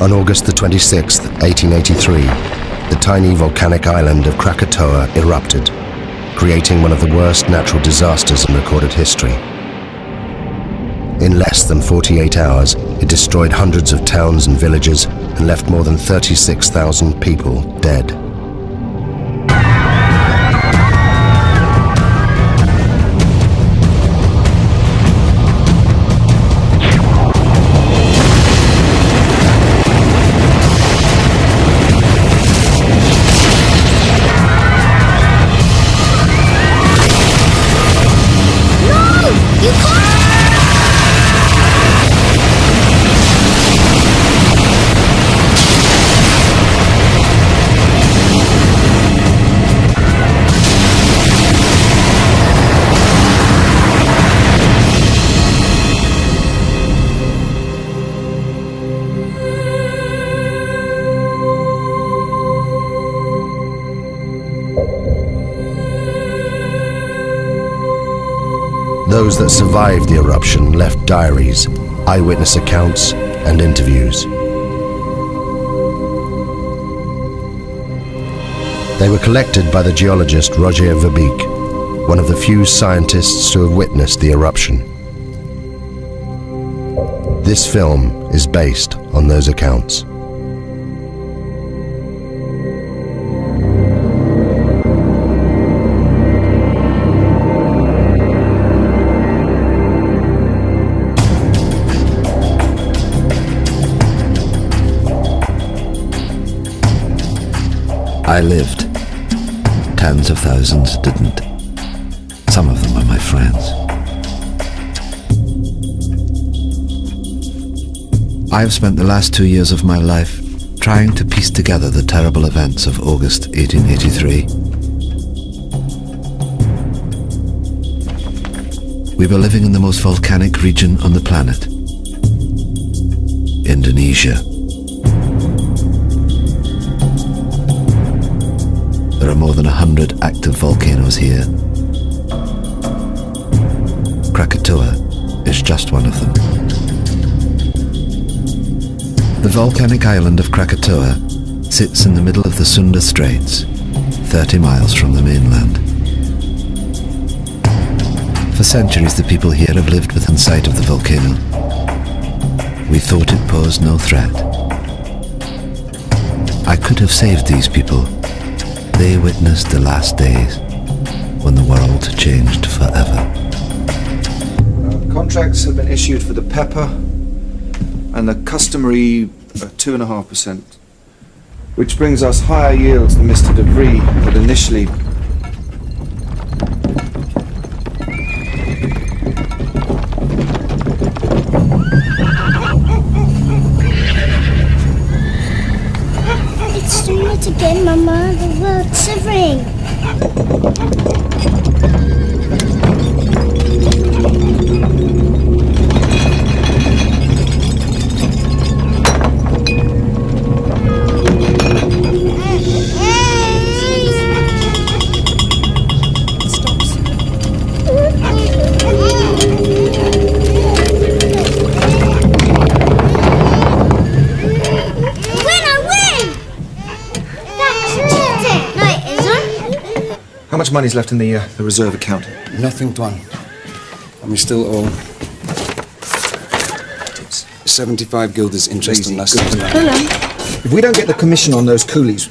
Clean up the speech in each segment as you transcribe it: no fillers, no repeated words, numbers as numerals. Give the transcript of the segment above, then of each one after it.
On August the 26th, 1883, the tiny volcanic island of Krakatau erupted, creating one of the worst natural disasters in recorded history. In less than 48 hours, it destroyed hundreds of towns and villages and left more than 36,000 people dead. Those that survived the eruption left diaries, eyewitness accounts, and interviews. They were collected by the geologist Roger Verbeek, one of the few scientists to have witnessed the eruption. This film is based on those accounts. I lived. Tens of thousands didn't. Some of them were my friends. I have spent the last 2 years of my life trying to piece together the terrible events of August 1883. We were living in the most volcanic region on the planet, Indonesia. There are more than 100 active volcanoes here. Krakatau is just one of them. The volcanic island of Krakatau sits in the middle of the Sunda Straits, 30 miles from the mainland. For centuries, the people here have lived within sight of the volcano. We thought it posed no threat. I could have saved these people. They witnessed the last days when the world changed forever. Contracts have been issued for the pepper and the customary 2.5%, which brings us higher yields than Mr. De Vries had initially. It's doing it again, Mama. The world's shivering. How much money's left in the reserve account? Nothing, Tuan. And we still owe 75 guilders interest on last year's land. If we don't get the commission on those coolies...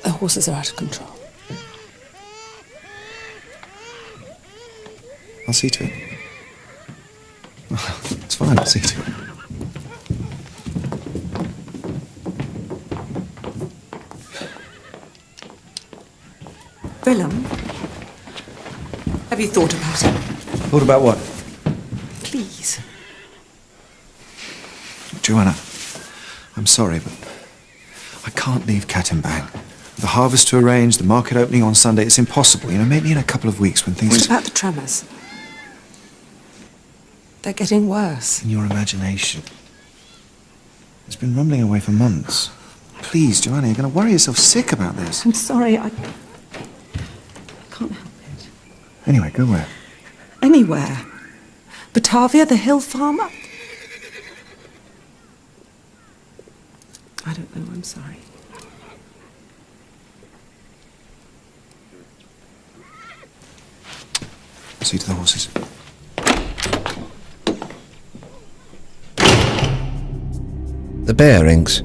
The horses are out of control. I'll see to it. It's fine, I'll see to it. Willem, have you thought about it? Thought about what? Please. Joanna, I'm sorry, but I can't leave Cat and Bang. The harvest to arrange, the market opening on Sunday, it's impossible. You know, maybe in a couple of weeks when things... What about the tremors? They're getting worse. In your imagination. It's been rumbling away for months. Please, Joanna, you're going to worry yourself sick about this. I'm sorry, I can't help it. Anyway, go where? Anywhere. Batavia, the hill farm. don't know. I'm sorry. See to the horses. The Bearings.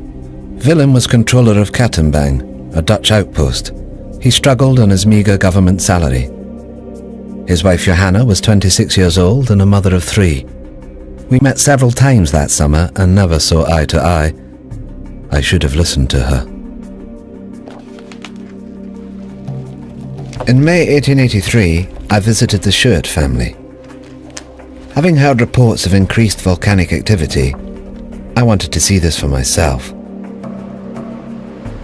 Willem was controller of Kattenbang, a Dutch outpost. He struggled on his meagre government salary. His wife Johanna was 26 years old and a mother of 3. We met several times that summer and never saw eye to eye. I should have listened to her. In May 1883, I visited the Schuert family. Having heard reports of increased volcanic activity, I wanted to see this for myself.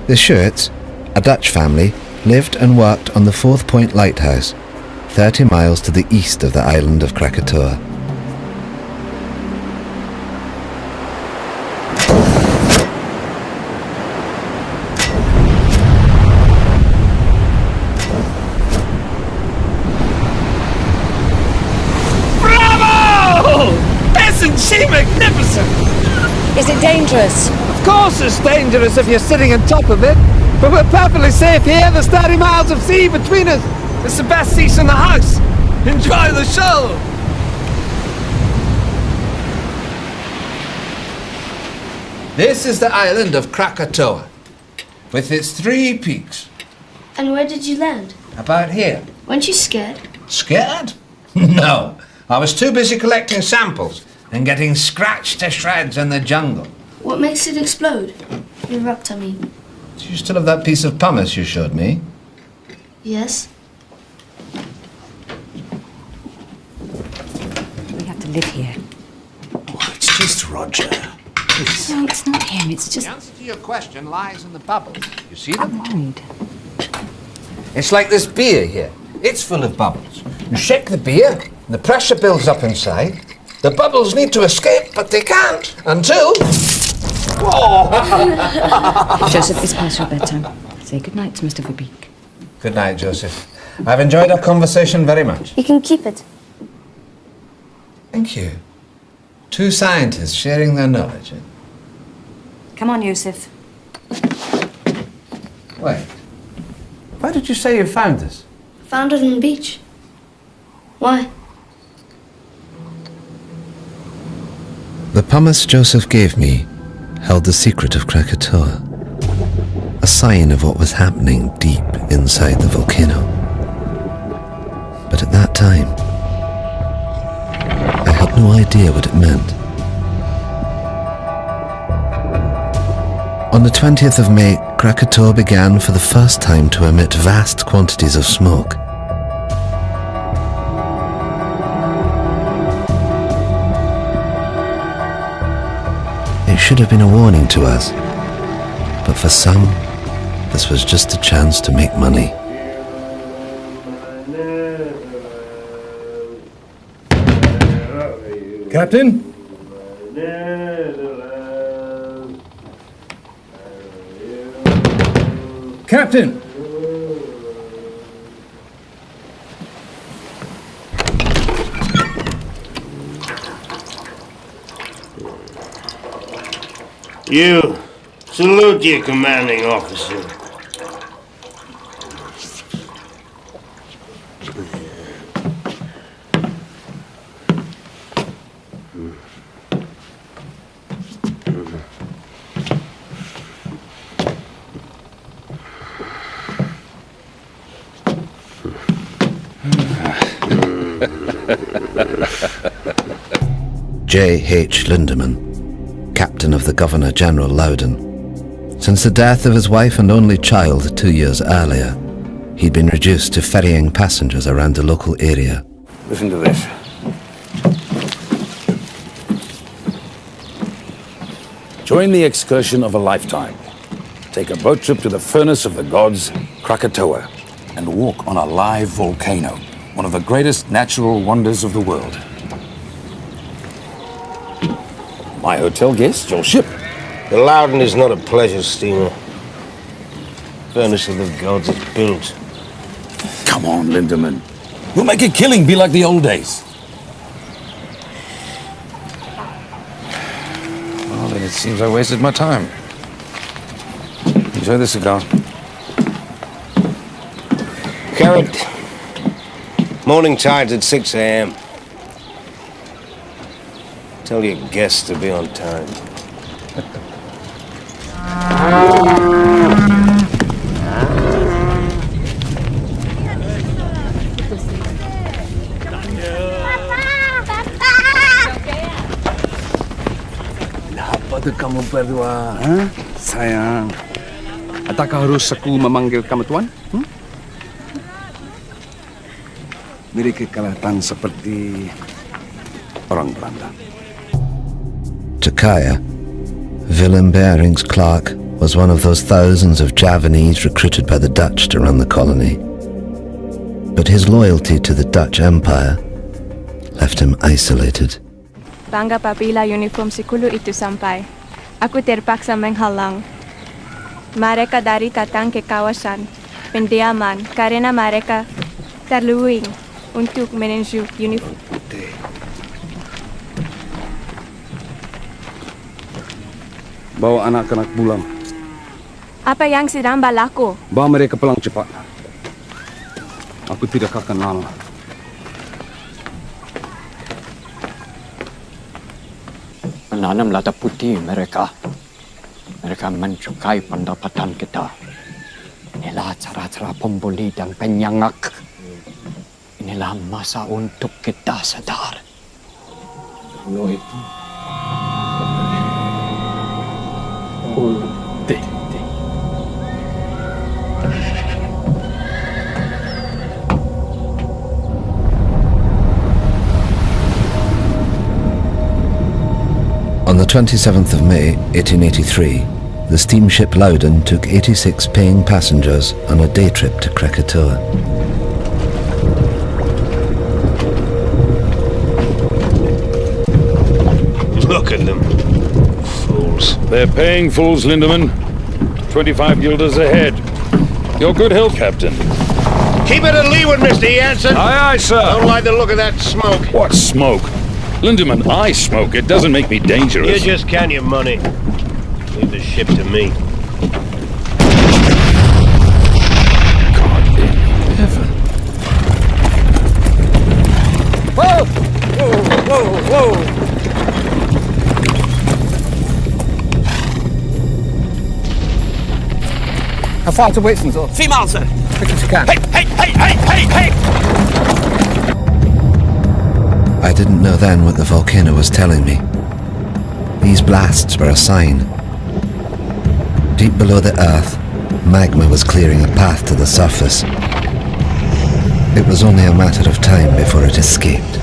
The Schuerts, a Dutch family, lived and worked on the 4th Point Lighthouse, 30 miles to the east of the island of Krakatoa. Isn't she magnificent? Is it dangerous? Of course it's dangerous if you're sitting on top of it, but we're perfectly safe here. There's 30 miles of sea between us. It's the best seats in the house. Enjoy the show. This is the island of Krakatoa, with its 3 peaks. And where did you land? About here. Weren't you scared? Scared? No. I was too busy collecting samples and getting scratched to shreds in the jungle. What makes it explode? Erupt, I mean. Do you still have that piece of pumice you showed me? Yes. We have to live here. Oh, it's just Roger. No, it's not him. It's just... The answer to your question lies in the bubbles. You see I'm them? worried. It's like this beer here. It's full of bubbles. You shake the beer, and the pressure builds up inside. The bubbles need to escape, but they can't until... Oh! Joseph, it's past your bedtime. Say goodnight to Mr. Verbeek. Good night, Joseph. I've enjoyed our conversation very much. You can keep it. Thank you. 2 scientists sharing their knowledge. Come on, Yusuf. Wait. Why did you say you found this? Found it on the beach. Why? The pumice Joseph gave me held the secret of Krakatoa, a sign of what was happening deep inside the volcano. But at that time, I had no idea what it meant. On the 20th of May, Krakatoa began for the first time to emit vast quantities of smoke. It should have been a warning to us, but for some, this was just a chance to make money. Captain? Captain! You salute your commanding officer. J.H. Lindemann, captain of the Governor-General Loudon. Since the death of his wife and only child 2 years earlier, he'd been reduced to ferrying passengers around the local area. Listen to this. Join the excursion of a lifetime. Take a boat trip to the furnace of the gods, Krakatoa, and walk on a live volcano, one of the greatest natural wonders of the world. My hotel guest, your ship. The Loudon is not a pleasure steamer. Furnace of the gods is built. Come on, Lindemann. We'll make a killing be like the old days. Well, then it seems I wasted my time. Enjoy the cigar. Carrot. Morning tide's at 6 a.m. Tell your guests to be on time. Apa tu kamu berdua? Sayang, adakah harus aku memanggil kamu tuan? Mereka kelihatan seperti orang Belanda. To Kaya, Willem Barings Clark was one of those thousands of Javanese recruited by the Dutch to run the colony. But his loyalty to the Dutch Empire left him isolated. Bangga apabila uniform sikulu itu sampai. Aku terpaksa menghalang mereka dari datang ke kawasan pendiaman karena mereka terluing untuk menuju uniform. Bawa anak-anak pulang. Apa yang sedang berlaku? Bawa mereka pulang cepat. Aku tidak akan lama. Menanam lada putih mereka. Mereka mencukai pendapatan kita. Inilah cara-cara pembuli dan penyangak. Inilah masa untuk kita sadar. No itu. On the 27th of May, 1883, the steamship Loudon took 86 paying passengers on a day trip to Krakatau. Look at them. Fools. They're paying fools, Lindemann. 25 guilders ahead. Your good health, Captain. Keep it at leeward, Mr. Jansen. Aye, aye, sir. Don't like the look of that smoke. What smoke? Lindemann, I smoke. It doesn't make me dangerous. You just count your money. Leave the ship to me. God in heaven. Whoa! Whoa! Whoa! Whoa! How far to Whitson, sir? 3 miles, sir. Quick as you can. Hey! I didn't know then what the volcano was telling me. These blasts were a sign. Deep below the earth, magma was clearing a path to the surface. It was only a matter of time before it escaped.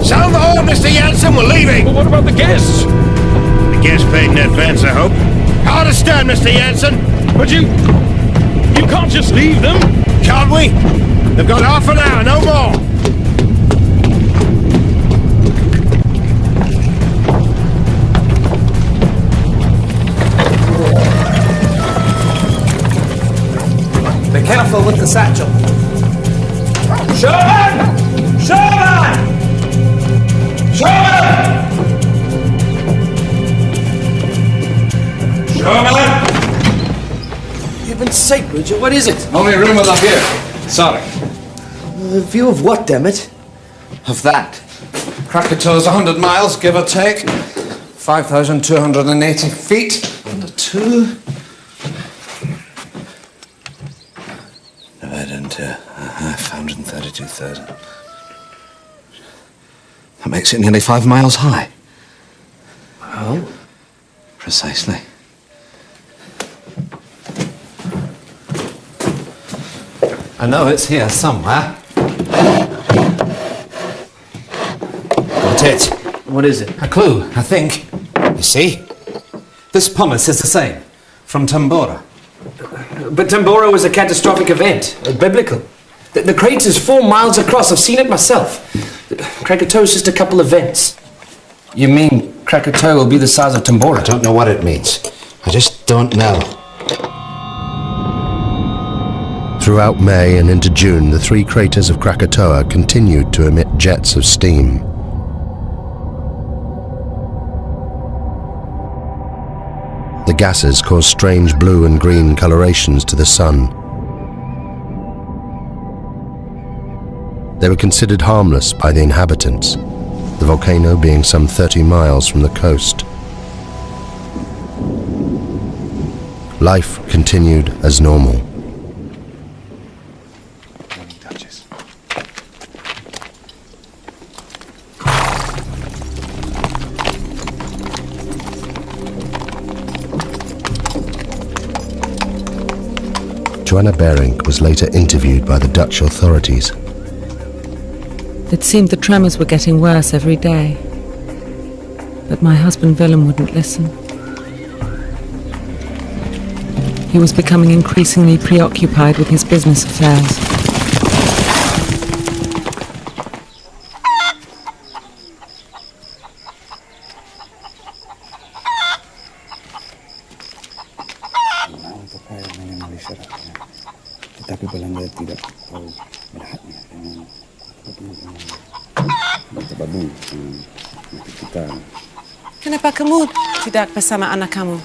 Sound the horn, Mr. Jansen, we're leaving! But what about the guests? The guests paid in advance, I hope. Hard to stand, Mr. Jansen! But you can't just leave them! Can't we? They've got half an hour, no more! Be careful with the satchel. Sherman! Sherman! Sherman! Sherman! Heaven's sake, Bridget, what is it? Only room up here. Sorry. A view of what, damn it? Of that. Krakatau's 100 miles, give or take. 5,280 feet. Under 2. Divided into 532,000. That makes it nearly 5 miles high. Well? Precisely. I know it's here somewhere. Got it. What is it? A clue, I think. You see? This pumice is the same. From Tambora. But Tambora was a catastrophic event, biblical. The crater is 4 miles across. I've seen it myself. Krakatau is just a couple of vents. You mean Krakatau will be the size of Tambora? I don't know what it means. I just don't know. Throughout May and into June, the three craters of Krakatoa continued to emit jets of steam. The gases caused strange blue and green colorations to the sun. They were considered harmless by the inhabitants, the volcano being some 30 miles from the coast. Life continued as normal. Joanna Berink was later interviewed by the Dutch authorities. It seemed the tremors were getting worse every day. But my husband Willem wouldn't listen. He was becoming increasingly preoccupied with his business affairs. Tetapi pelanggan tidak tahu melihatnya dengan babu kita. Kenapa kamu tidak bersama anak kamu?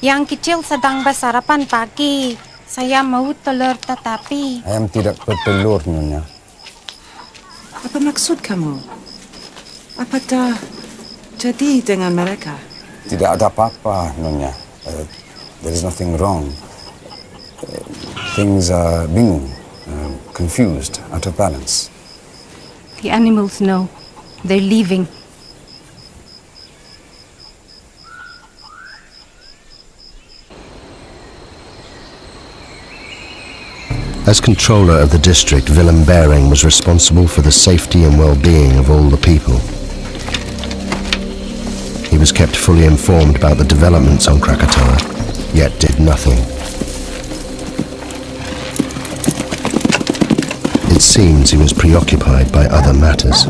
Yang kecil sedang bersarapan pagi. Saya mau telur tetapi... Ayam tidak bertelur, Nyonya. Apa maksud kamu? Apa dah jadi dengan mereka? Tidak ada apa-apa, Nyonya. There is nothing wrong. Things are bingung, confused, out of balance. The animals know. They're leaving. As controller of the district, Willem Bering was responsible for the safety and well-being of all the people. He was kept fully informed about the developments on Krakatoa, yet did nothing. It seems he was preoccupied by other matters.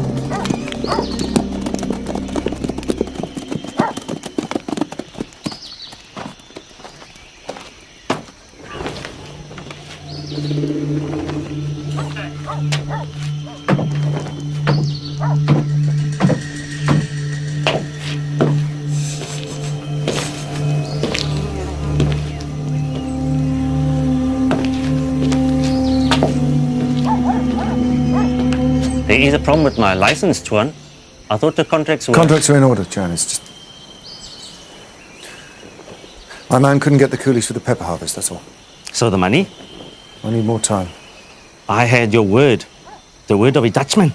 There is a problem with my license, Tuan. I thought the contracts were... Contracts are in order, Jan. It's just... My man couldn't get the coolies for the pepper harvest, that's all. So the money? I need more time. I had your word. The word of a Dutchman.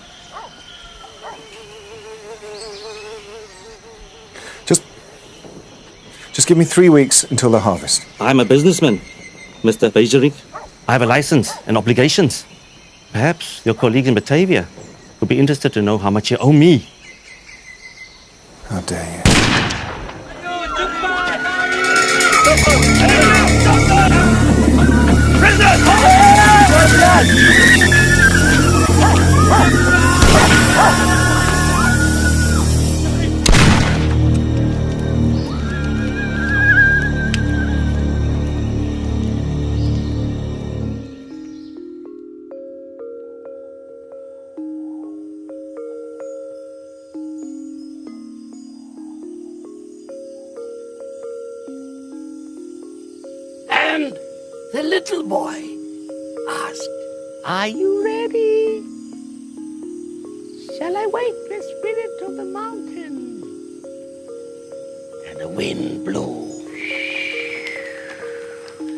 Just give me 3 weeks until the harvest. I'm a businessman, Mr. Bejerik. I have a license and obligations. Perhaps your colleagues in Batavia would be interested to know how much you owe me. How dare you? And the little boy asked, "Are you ready? Shall I wake the spirit of the mountain?" And the wind blew,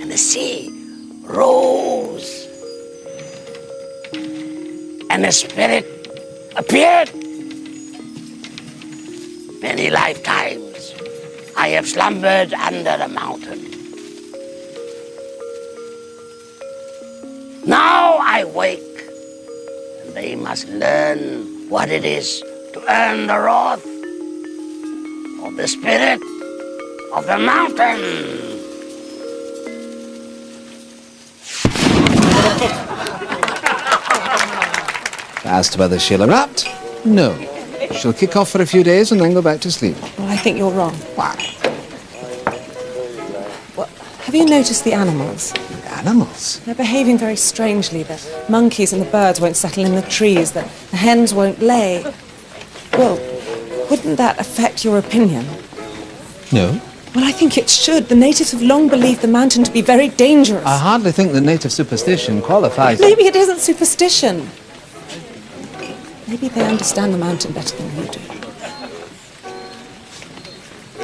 and the sea rose, and the spirit appeared. Many lifetimes I have slumbered under the mountain. Now I wake, and they must learn what it is to earn the wrath of the spirit of the mountain. As to whether she'll erupt, no. She'll kick off for a few days and then go back to sleep. Well, I think you're wrong. Why? Well, have you noticed the animals? animals? They're behaving very strangely. The monkeys and the birds won't settle in the trees. The hens won't lay. Well, wouldn't that affect your opinion? No. Well, I think it should. The natives have long believed the mountain to be very dangerous. I hardly think that native superstition qualifies. Maybe it isn't superstition. Maybe they understand the mountain better than you do.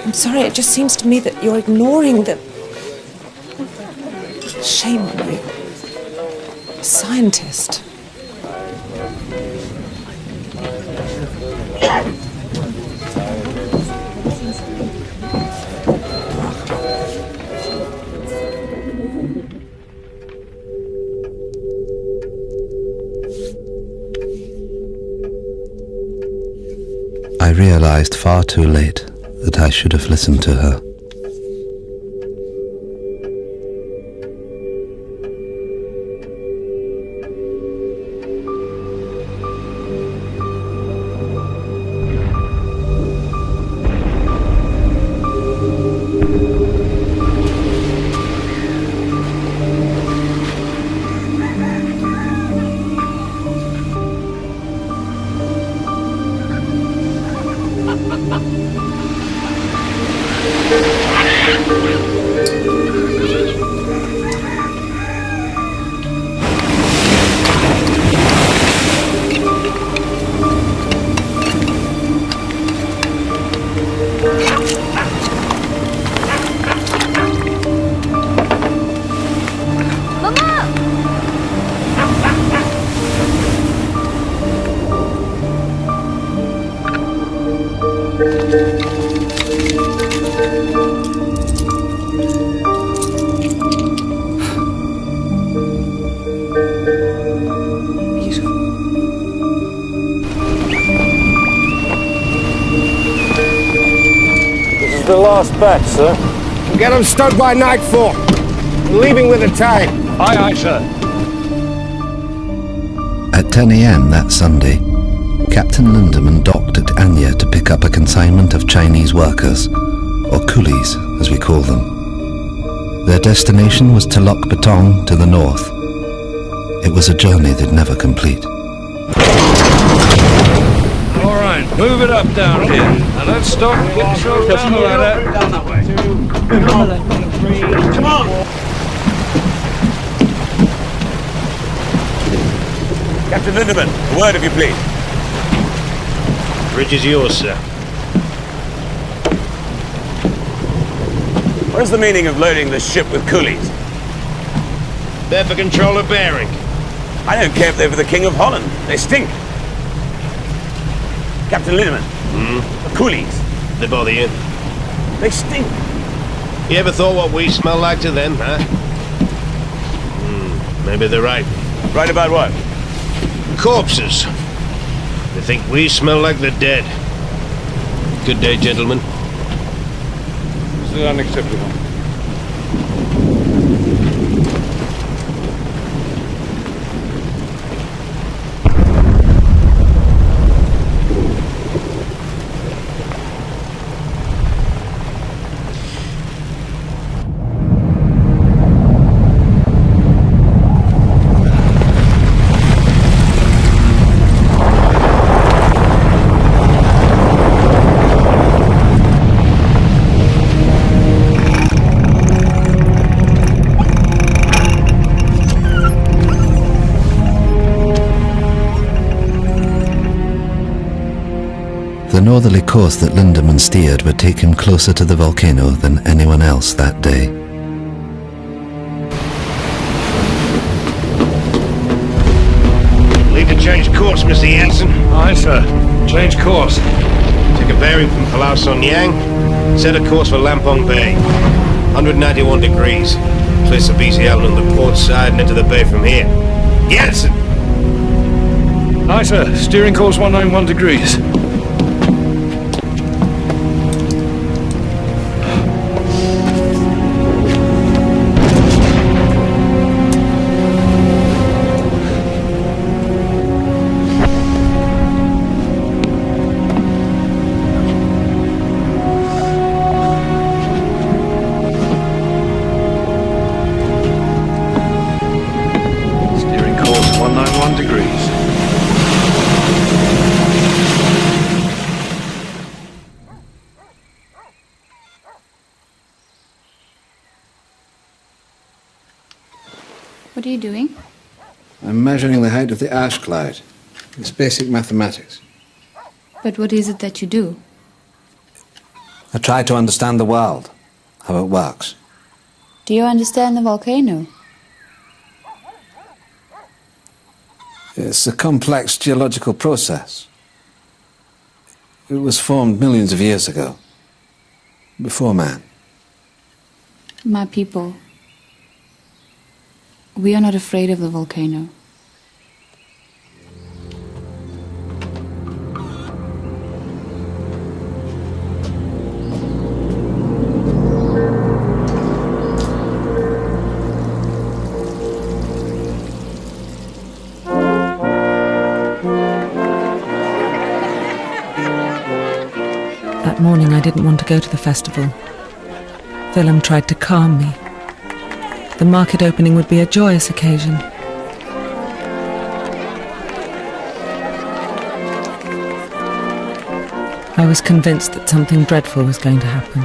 I'm sorry, it just seems to me that you're ignoring the... Shame on you. A scientist. I realized far too late that I should have listened to her. The last batch, sir. We'll get them stowed by nightfall. We're leaving with the tide. Aye, aye, sir. At 10 a.m. that Sunday, Captain Lindemann docked at Anya to pick up a consignment of Chinese workers, or coolies as we call them. Their destination was Telok Betong to the north. It was a journey they'd never complete. All right, move it up down here. Now let's stop and get yourself down the ladder. Down that way. Come on. Captain Lindemann, a word if you please. Bridge is yours, sir. What is the meaning of loading the ship with coolies? They're for control of bearing. I don't care if they're for the King of Holland. They stink. Captain Lindemann, the coolies. They bother you? They stink. You ever thought what we smell like to them, huh? Maybe they're right. Right about what? Corpses. They think we smell like the dead. Good day, gentlemen. This is unacceptable. The northerly course that Lindemann steered would take him closer to the volcano than anyone else that day. Leave to change course, Mr. Jansen. Aye, sir. Change course. Take a bearing from Palau Son Yang. Set a course for Lampong Bay. 191 degrees. Place the BC Island on the port side and enter the bay from here. Jansen! Aye, sir. Steering course 191 degrees. What are you doing? I'm measuring the height of the ash cloud. It's basic mathematics. But what is it that you do? I try to understand the world, how it works. Do you understand the volcano? It's a complex geological process. It was formed millions of years ago, before man. My people, we are not afraid of the volcano. That morning I didn't want to go to the festival. Willem tried to calm me. The market opening would be a joyous occasion. I was convinced that something dreadful was going to happen.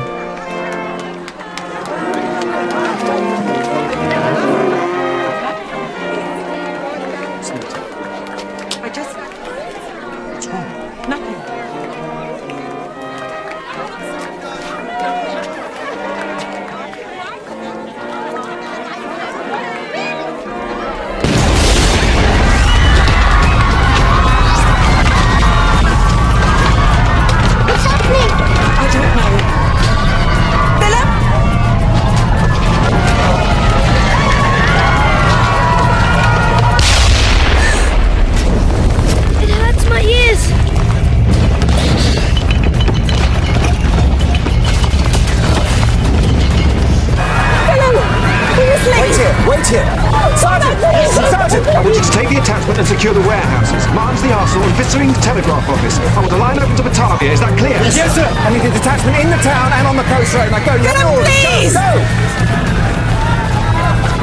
Secure the warehouses, Martin's the Arsenal, and Vittering the telegraph office. I want a line open to Batavia, is that clear? Yes, sir. I need a detachment in the town and on the coast road. Now go, you have orders. Please! Go!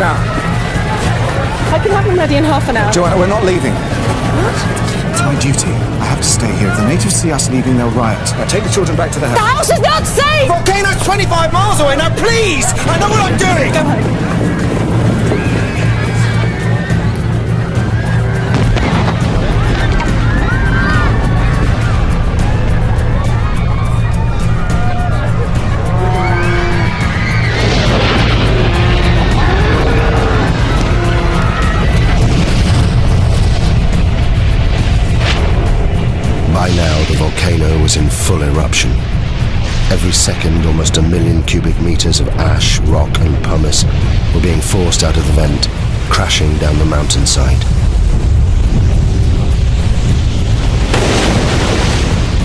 Now, I can have them ready in half an hour. Joanna, we're not leaving. What? It's my duty. I have to stay here. If the natives see us leaving, they'll riot. Now take the children back to the house. The house is not safe! Volcano's 25 miles away. Now, please! I know what I'm doing! Go home. By now, the volcano was in full eruption. Every second, almost 1 million cubic meters of ash, rock and pumice were being forced out of the vent, crashing down the mountainside.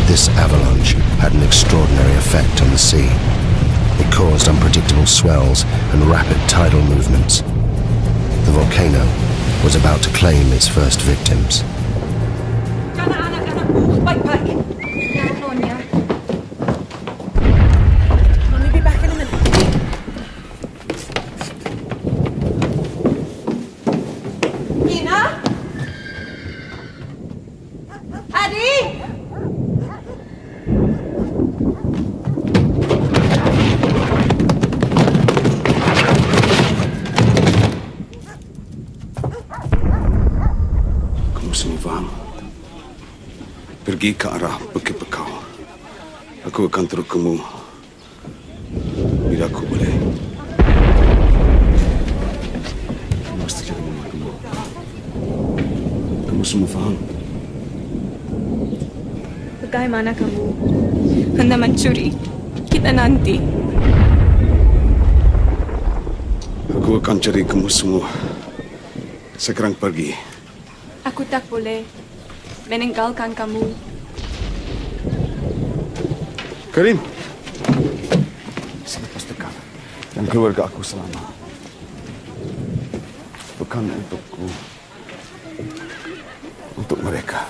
This avalanche had an extraordinary effect on the sea. It caused unpredictable swells and rapid tidal movements. The volcano was about to claim its first victims. Baik. Mommy be back in a minute. Ina? Adi? Kamu semua faham? Pergi ke arah Bukit Bekau. Aku akan turut kamu bila aku boleh. Kamu mesti jaga mama kamu. Kamu semua faham? Bagaimana kamu hendak mencuri kita nanti? Aku akan cari kamu semua. Sekarang pergi. Aku tak boleh meninggalkan kamu. Karim. Selepas dekat dan keluarga aku selamat. Bukan untukku. Untuk mereka.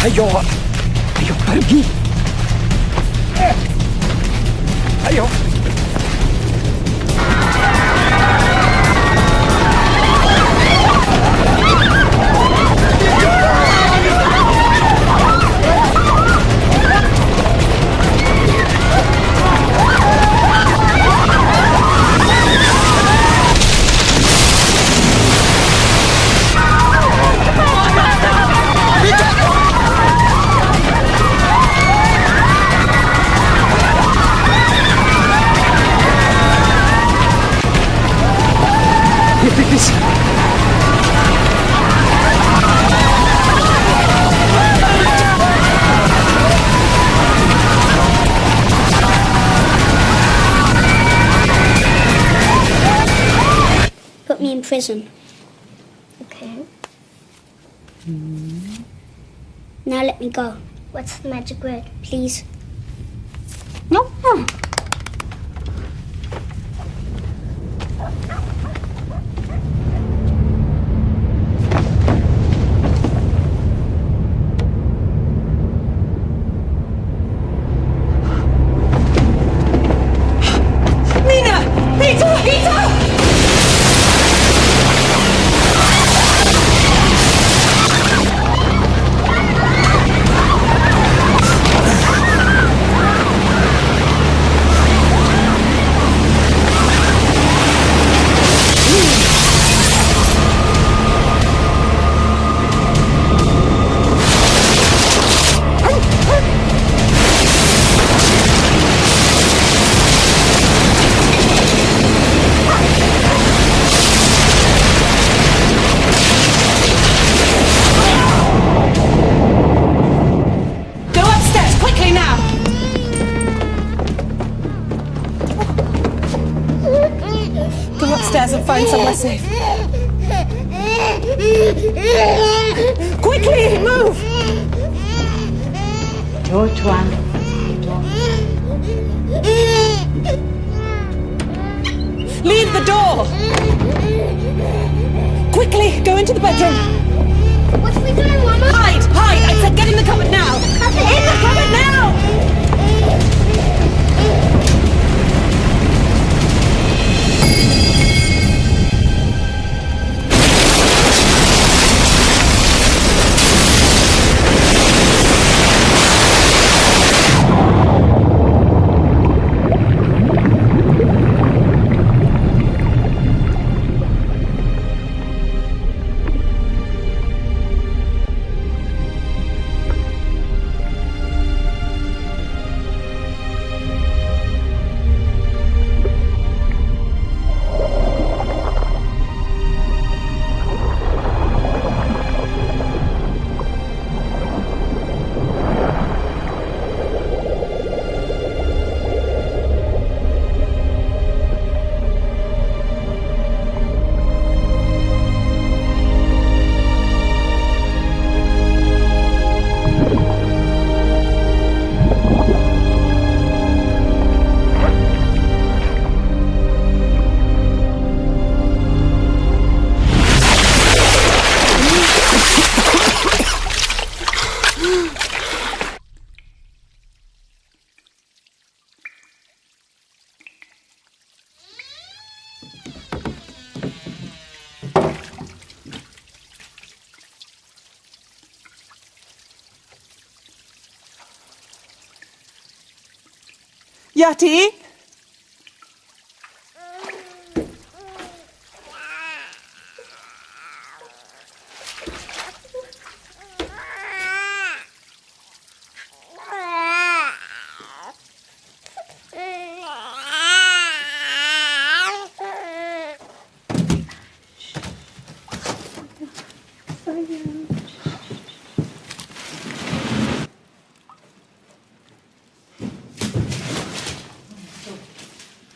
Ayo! Ayo pergi! Ayo! Please. Put me in prison. Okay. Now let me go. What's the magic word, please? No. And find somewhere safe. Quickly, move! Door, Tuan. Leave the door! Quickly, go into the bedroom. What are we doing, Mama? Hide! Hide! I said get in the cupboard now! In the cupboard now! Yati?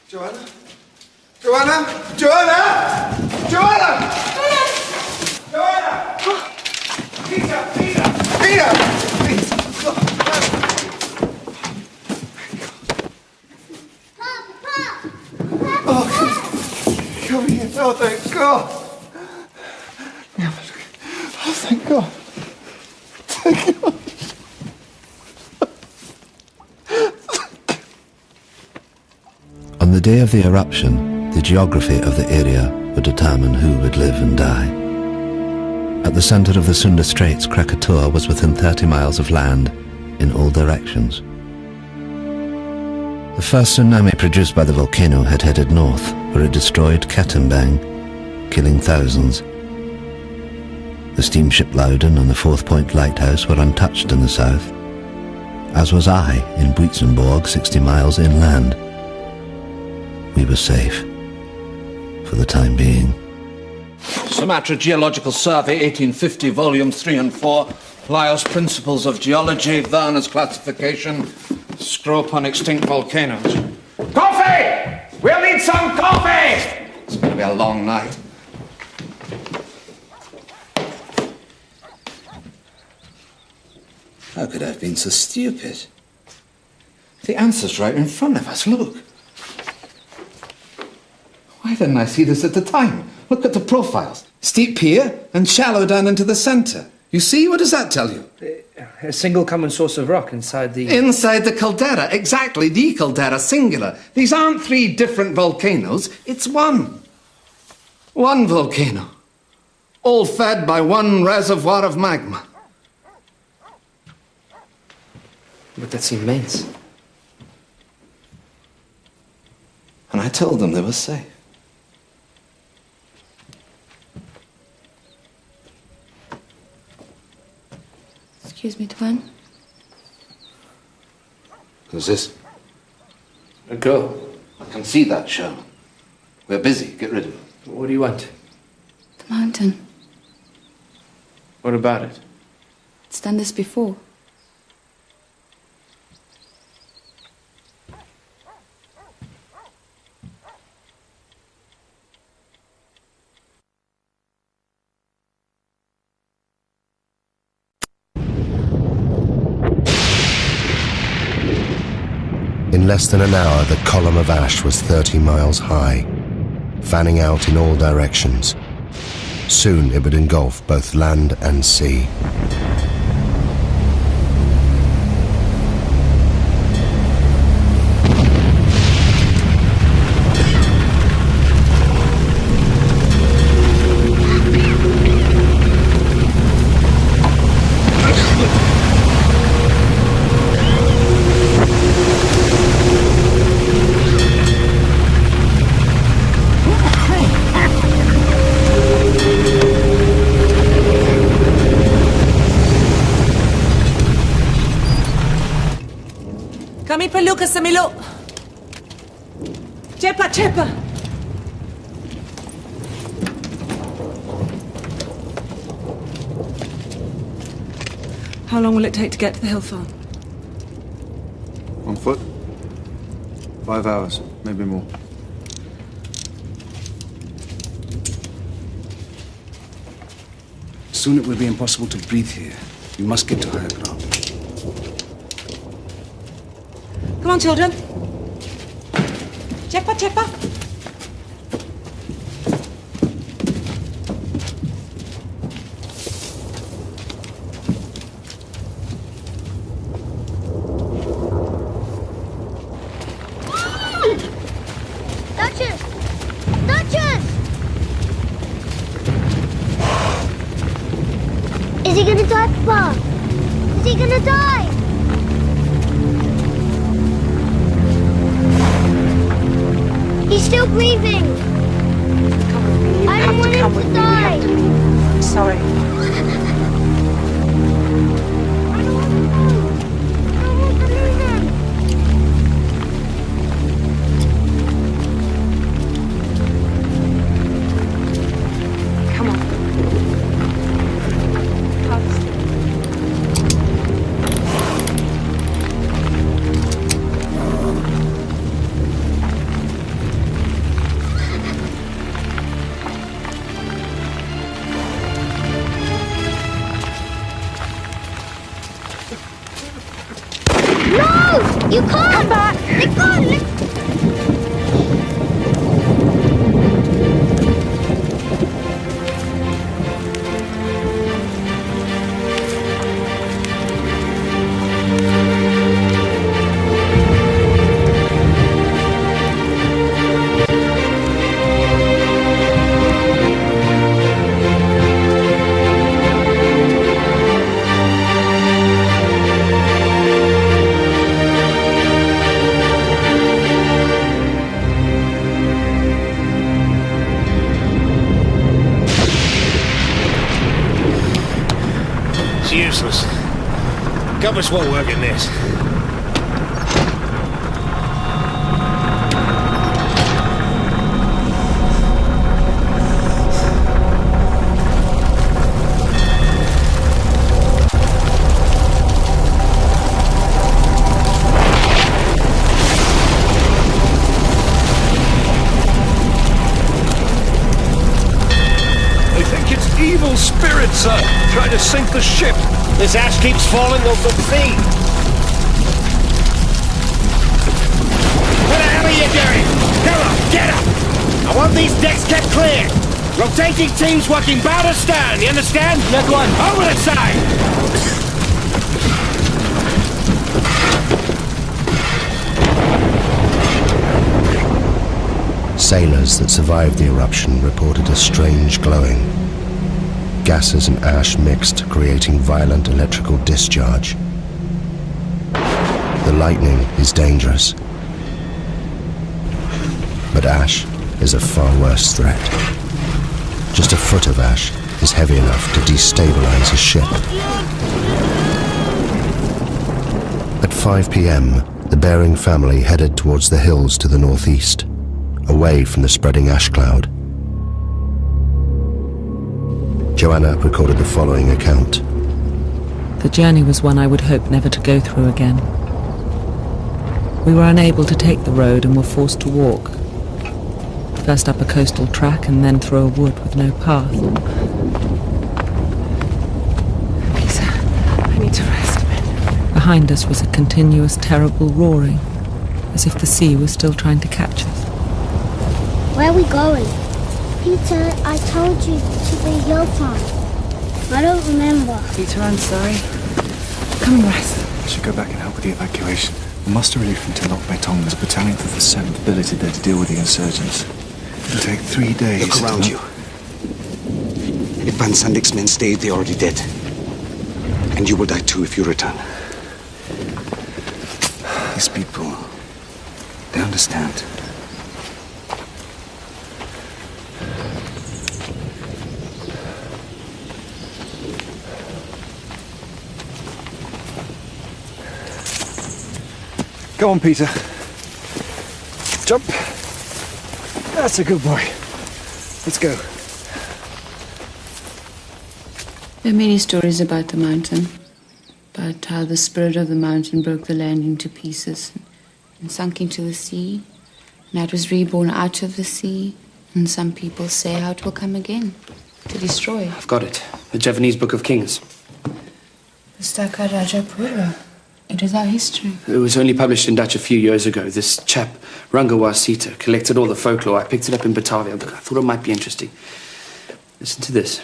Joanna? Joanna? Joanna? Joanna? Joanna! Peter! Peter! Peter! Oh, come here. Oh, thank God. Oh, thank God. Thank God. the day of the eruption, the geography of the area would determine who would live and die. At the center of the Sunda Straits, Krakatau was within 30 miles of land in all directions. The first tsunami produced by the volcano had headed north, where it destroyed Katimbang, killing thousands. The steamship Loudon and the Fourth Point Lighthouse were untouched in the south, as was I in Buitzenborg, 60 miles inland. We were safe, for the time being. Sumatra Geological Survey, 1850, volumes 3 and 4. Lyell's Principles of Geology, Werner's Classification, Scrope on Extinct Volcanoes. Coffee! We'll need some coffee! It's going to be a long night. How could I have been so stupid? The answer's right in front of us, look. Why didn't I see this at the time? Look at the profiles. Steep here and shallow down into the centre. You see? What does that tell you? A single common source of rock inside the... Inside the caldera, exactly, the caldera, singular. These aren't 3 different volcanoes, it's one. One volcano. All fed by one reservoir of magma. But that's immense. And I told them they were safe. Excuse me, Tuan. Who's this? A girl. I can see that, Sherman. We're busy. Get rid of it. What do you want? The mountain. What about it? It's done this before. In less than an hour, the column of ash was 30 miles high, fanning out in all directions. Soon it would engulf both land and sea. Kami perlu ke Semiluk. Cepat, cepat. How long will it take to get to the hill farm? On foot? 5 hours, maybe more. Soon it will be impossible to breathe here. We must get to higher ground. Come on, children. Cepat, cepat. Duchess! Duchess! Is he gonna die, Papa? Is he gonna die? He's still breathing. I don't want him to die. I'm sorry. You can't! Come back! Let go! It's useless. Compass won't work in this. Evil spirits, sir, trying to sink the ship. This ash keeps falling over the sea. What the hell are you doing? Come on, get up! I want these decks kept clear. Rotating teams working bow to stern, you understand? Yes, one. Over the side! Sailors that survived the eruption reported a strange glowing. Gases and ash mixed, creating violent electrical discharge. The lightning is dangerous, but ash is a far worse threat. Just a foot of ash is heavy enough to destabilize a ship. At 5 p.m., the Bering family headed towards the hills to the northeast, away from the spreading ash cloud. Joanna recorded the following account. The journey was one I would hope never to go through again. We were unable to take the road and were forced to walk. First up a coastal track and then through a wood with no path. Lisa, I need to rest a bit. Behind us was a continuous, terrible roaring, as if the sea was still trying to catch us. Where are we going? Peter, I told you to the hill farm. I don't remember. Peter, I'm sorry. Come and rest. I should go back and help with the evacuation. The muster relief from Telok Betong is a battalion for the 7th billeted there to deal with the insurgents. It'll take 3 days. Look around you. If Van Sandik's men stay, they're already dead. And you will die too if you return. These people, they understand. Go on, Peter. Jump. That's a good boy. Let's go. There are many stories about the mountain, about how the spirit of the mountain broke the land into pieces and sunk into the sea, and how it was reborn out of the sea, and some people say how it will come again, to destroy. I've got it. The Javanese Book of Kings. The Staka Rajapura. It is our history. It was only published in Dutch a few years ago. This chap, Rangawa Sita, collected all the folklore. I picked it up in Batavia, but I thought it might be interesting. Listen to this.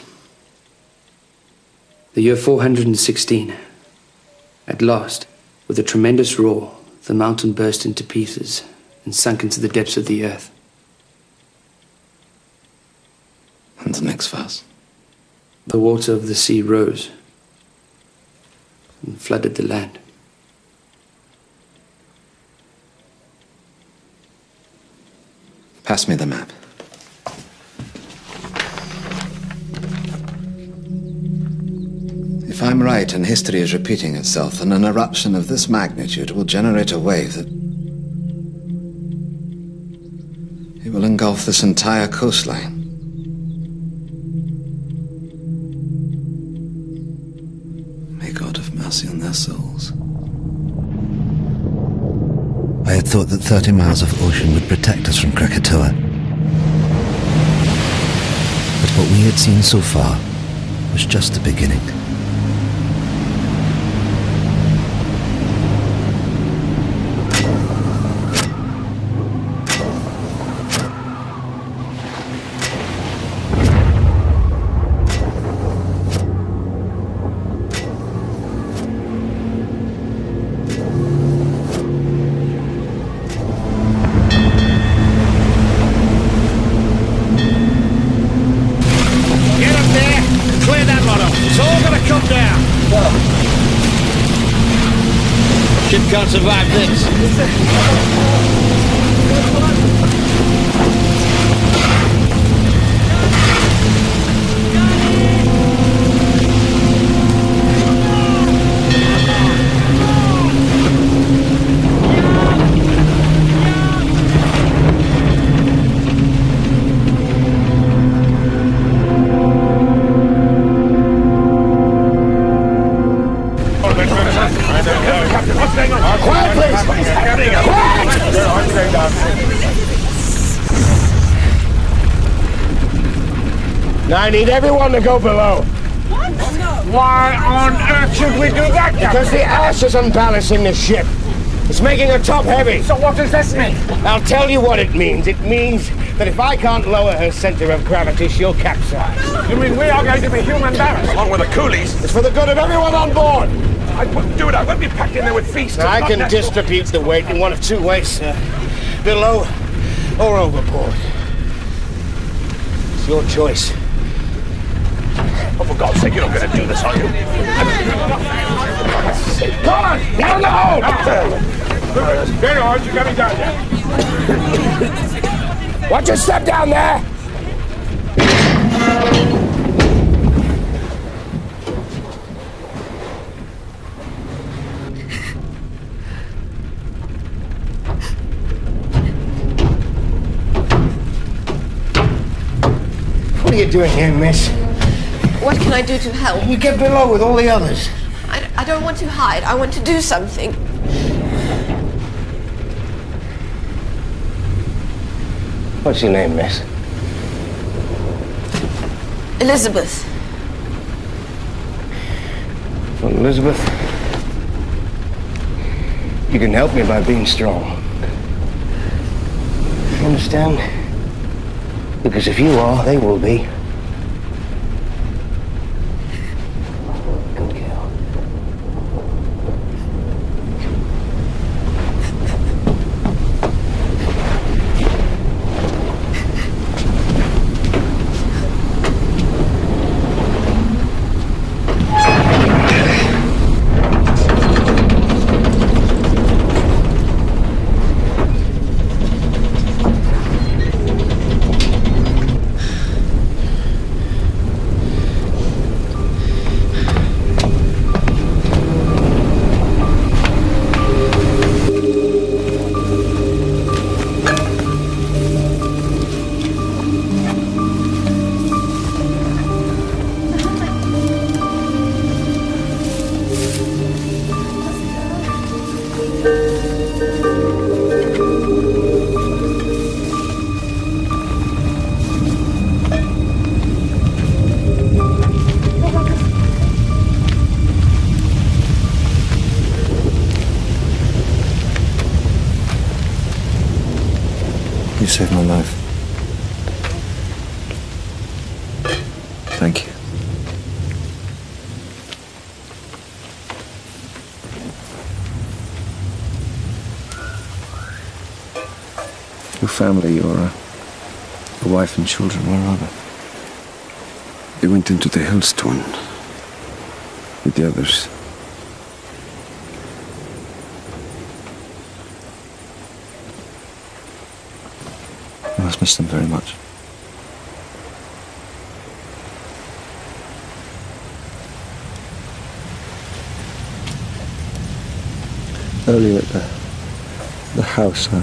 The year 416. At last, with a tremendous roar, the mountain burst into pieces and sunk into the depths of the earth. And the next verse. The water of the sea rose and flooded the land. Pass me the map. If I'm right and history is repeating itself, then an eruption of this magnitude will generate a wave that... it will engulf this entire coastline. May God have mercy on their souls. I had thought that 30 miles of ocean would protect us from Krakatau. But what we had seen so far was just the beginning. Can't survive this. Now I need everyone to go below. What? Why on earth should we do that, Captain? Because the ash is unbalancing the ship. It's making her top heavy. So what does this mean? I'll tell you what it means. It means that if I can't lower her center of gravity, she'll capsize. You mean we are going to be human barrels? Along with the coolies? It's for the good of everyone on board. I wouldn't do it. I won't be packed in there with feasts. Now, I can distribute the weight in one of two ways, sir. Below or overboard. It's your choice. Oh, for God's sake, you're not going to do this, are you? Come on! Down the hole! Very hard. You're coming down there. Watch your step down there! What are you doing here, miss? What can I do to help? You get below with all the others. I don't want to hide. I want to do something. What's your name, miss? Elizabeth. Well, Elizabeth, you can help me by being strong. You understand? Because if you are, they will be. You saved my life. Thank you. Your family, your wife and children, where are they? They went into the hills, Tuan, with the others. You must miss them very much. Earlier at the house, I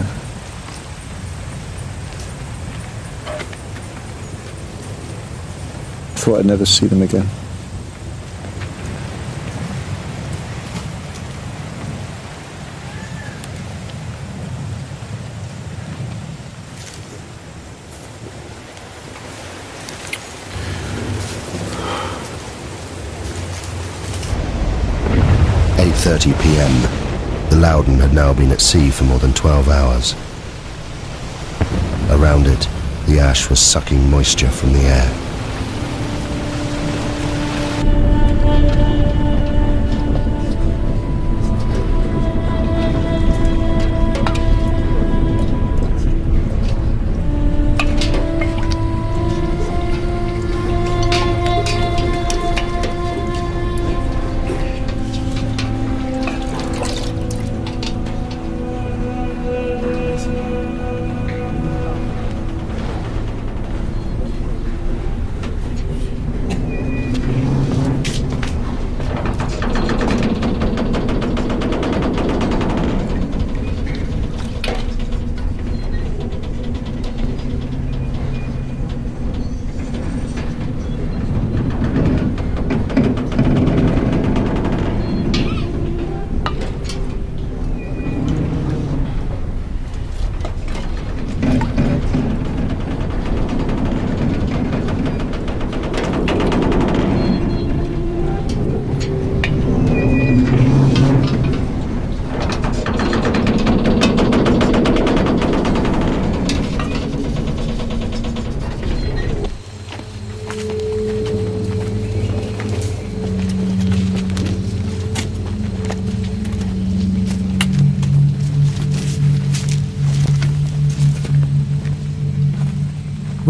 thought I'd never see them again. At 8:30 p.m. The Loudon had now been at sea for more than 12 hours. Around it, the ash was sucking moisture from the air.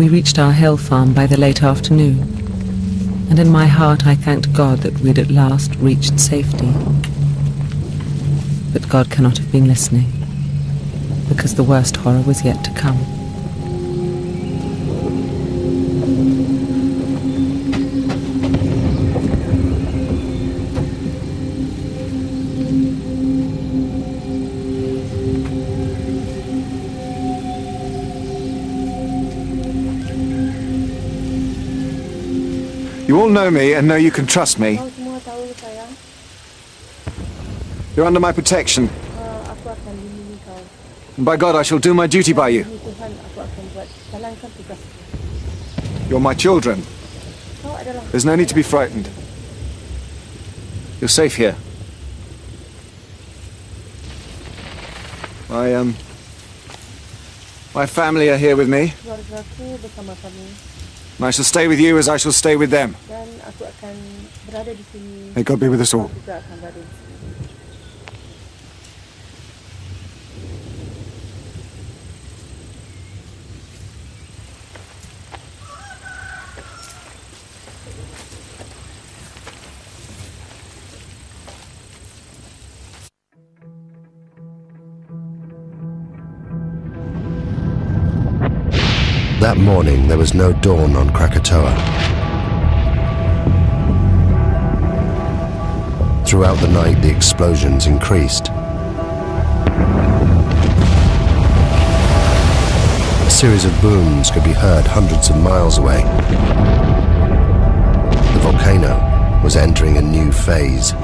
We reached our hill farm by the late afternoon, and in my heart I thanked God that we'd at last reached safety. But God cannot have been listening, because the worst horror was yet to come. You all know me and know you can trust me. You're under my protection. And by God, I shall do my duty by you. You're my children. There's no need to be frightened. You're safe here. My family are here with me. And I shall stay with you as I shall stay with them. May God be with us all. That morning, there was no dawn on Krakatoa. Throughout the night, the explosions increased. A series of booms could be heard hundreds of miles away. The volcano was entering a new phase.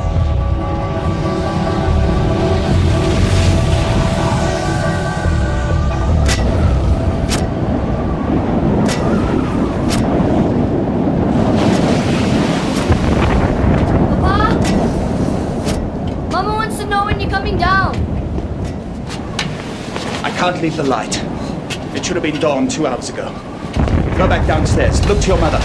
I can't leave the light. It should have been dawn 2 hours ago. Go back downstairs. Look to your mother.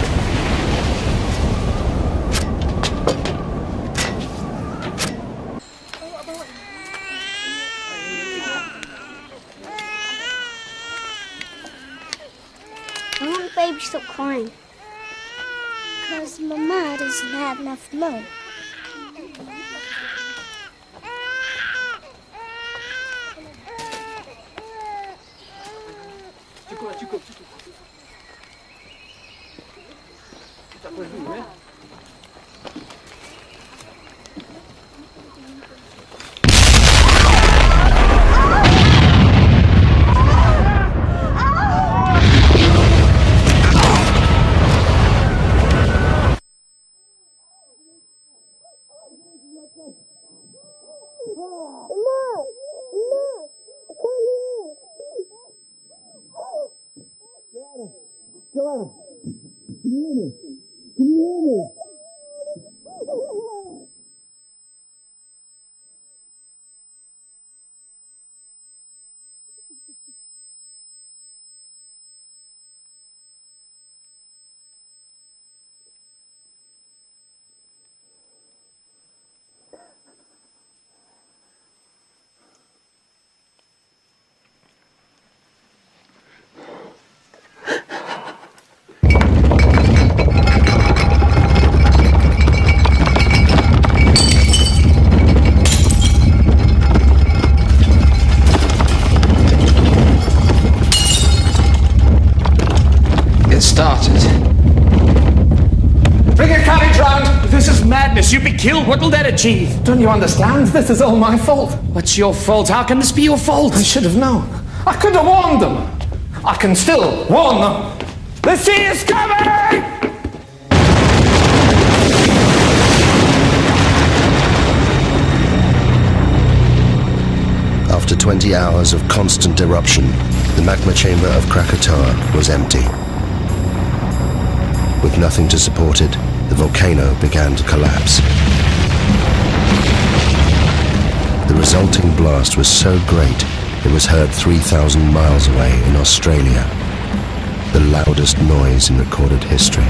I want baby to stop crying. Because Mama doesn't have enough milk. Joanna, can you hear me? Can you hear me? You'd be killed. What will that achieve? Don't you understand? This is all my fault. What's your fault? How can this be your fault? I should have known. I could have warned them. I can still warn them. The sea is coming! After 20 hours of constant eruption, the magma chamber of Krakatoa was empty. With nothing to support it, the volcano began to collapse. The resulting blast was so great, it was heard 3,000 miles away in Australia, the loudest noise in recorded history.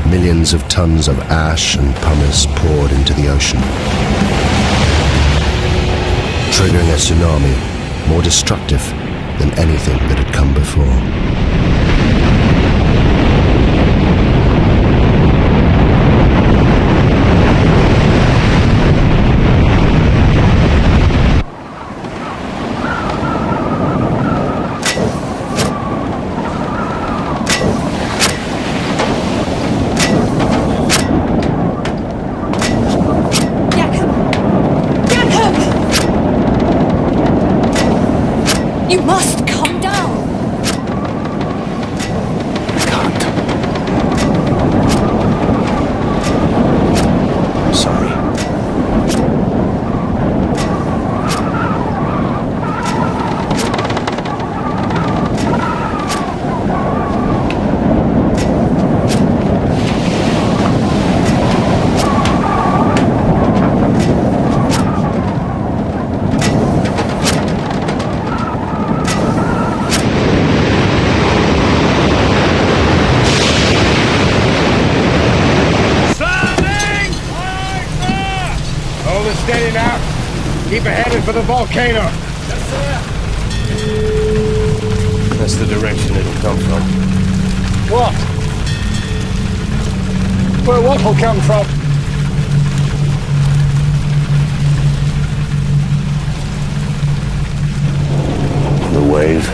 Millions of tons of ash and pumice poured into the ocean, triggering a tsunami more destructive than anything that had come before. You must calm down. I can't. I'm sorry. Steady now. Keep it headed for the volcano. Yes, sir. That's the direction it'll come from. What? Where what will come from? The wave.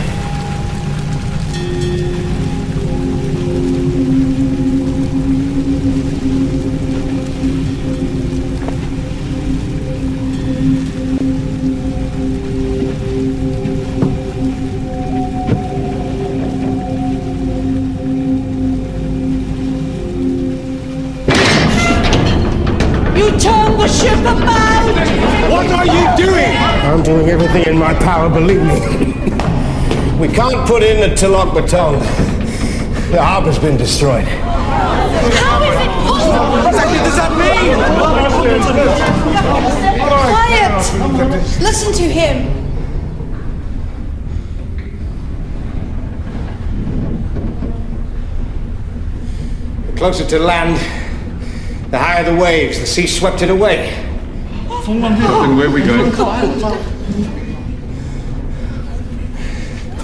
Turn the ship about! What are you doing? I'm doing everything in my power, believe me. We can't put in the Tilok baton. The harbor's been destroyed. How is it possible? What exactly does that mean? Quiet! Listen to him. The closer to land, the higher the waves. The sea swept it away. Then where are we going?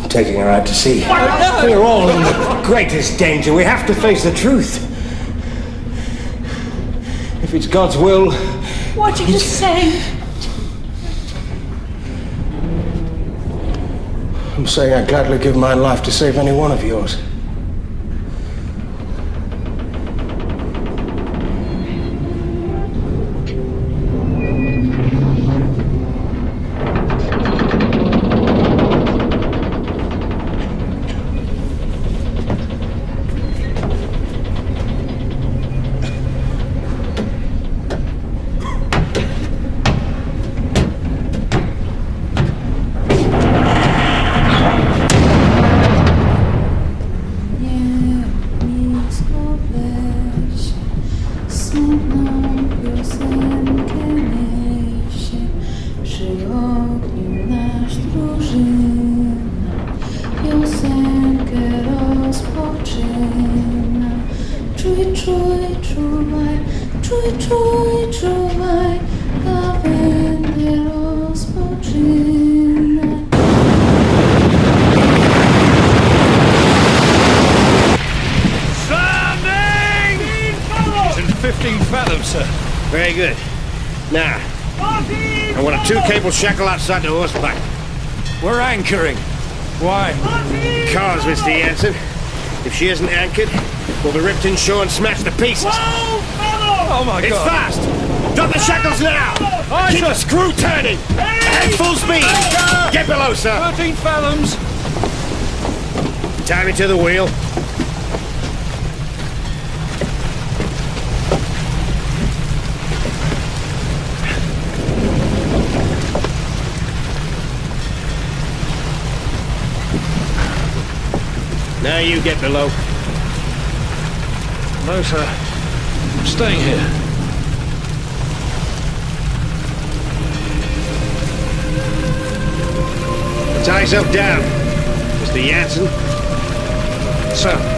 I'm taking her out to sea. We're all in the greatest danger. We have to face the truth. If it's God's will... What are you saying? I'm saying I'd gladly give my life to save any one of yours. Very good. Now, I want a 2-cable shackle outside the horseback. We're anchoring. Why? Because, Mr. Jansen, if she isn't anchored, we'll be ripped inshore and smashed to pieces. Oh my God! It's fast! Drop the shackles now! Keep the screw turning! At full speed! Get below, sir! 13 fathoms! Tie me to the wheel. Now you get below. No, sir. I'm staying here. Tie yourself down, Mr. Jansen. Sir.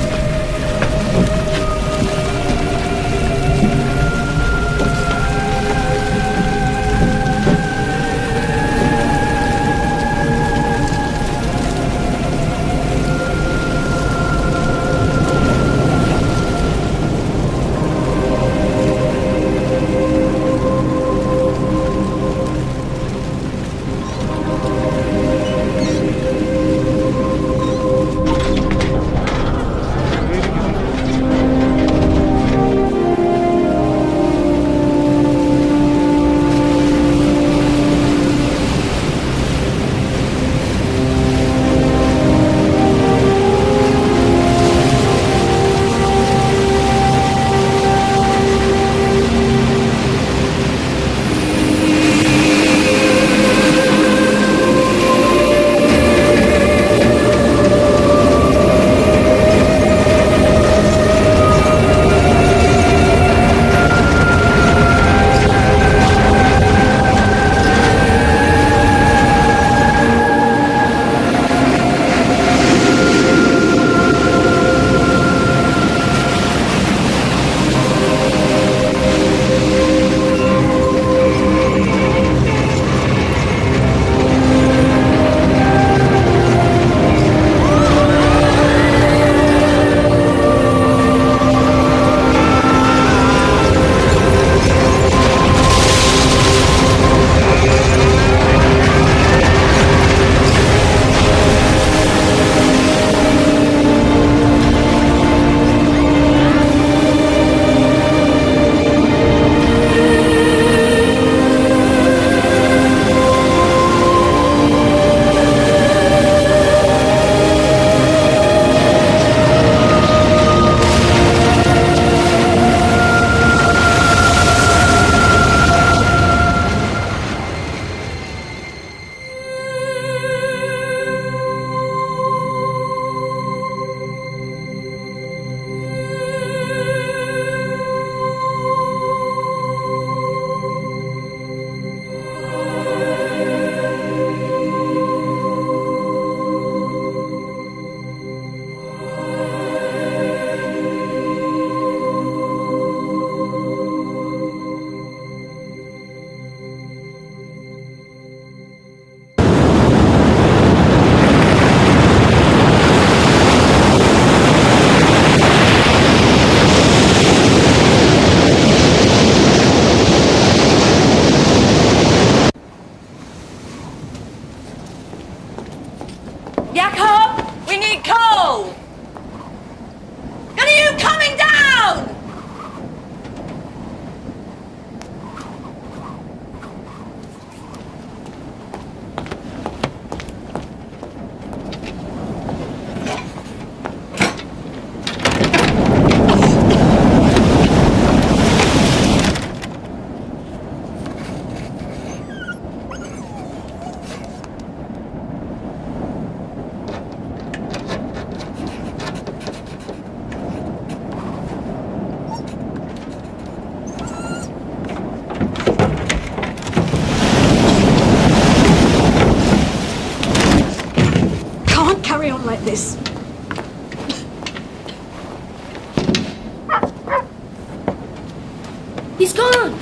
He's gone!